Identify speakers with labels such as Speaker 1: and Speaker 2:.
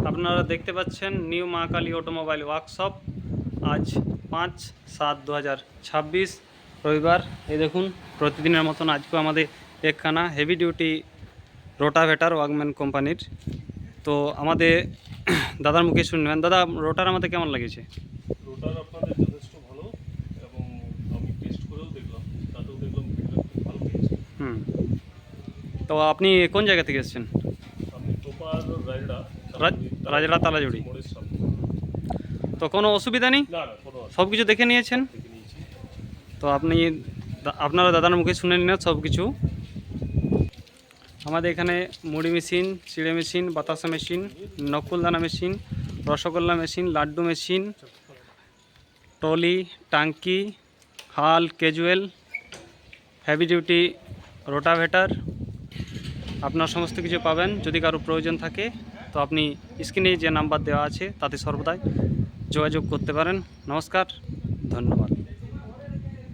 Speaker 1: আপনারা দেখতে পাচ্ছেন নিউ মা কালী অটোমোবাইল ওয়ার্কশপ। আজ 5/7/2026 রবিবার। এই দেখুন, প্রতিদিনের মতন আজকেও আমাদের একখানা হেভি ডিউটি রোটাভেটার ওয়াকম্যান কোম্পানির। তো আমাদের দাদার মুখে শুনবেন। দাদা, রোটার আমাদের কেমন লেগেছে?
Speaker 2: রোটার আপনাদের যথেষ্ট ভালো, এবং আমি টেস্ট করেও দেখলাম, তাতেও দেখলাম ফিডব্যাক খুব ভালো পেয়েছি।
Speaker 1: তো আপনি কোন জায়গা থেকে এসেছেন?
Speaker 2: আমি প্রপার রায়গড়া
Speaker 1: রাজড়া তালাজুড়ি।
Speaker 2: মোড়ের সামনে।
Speaker 1: তো কোনো অসুবিধা নেই,
Speaker 2: না না, কোনো
Speaker 1: সব কিছু দেখে নিয়েছেন?
Speaker 2: দেখে নিয়েছি।
Speaker 1: তো আপনারা দাদার মুখে শুনে নিন সব কিছু। আমাদের এখানে মুড়ি মেশিন, চিড়ে মেশিন, বাতাসা মেশিন, নকুলদানা machine, rasgulla machine, laddu machine, টলি, টাঙ্কি, হাল, ক্যাজুয়াল, হেভি ডিউটি রোটাভেটার, আপনার সমস্ত কিছু পাবেন। যদি কারো প্রয়োজন থাকে তো আপনি স্ক্রিনে যে নাম্বার দেওয়া আছে তাতে সর্বদাই যোগাযোগ করতে পারেন। নমস্কার, ধন্যবাদ।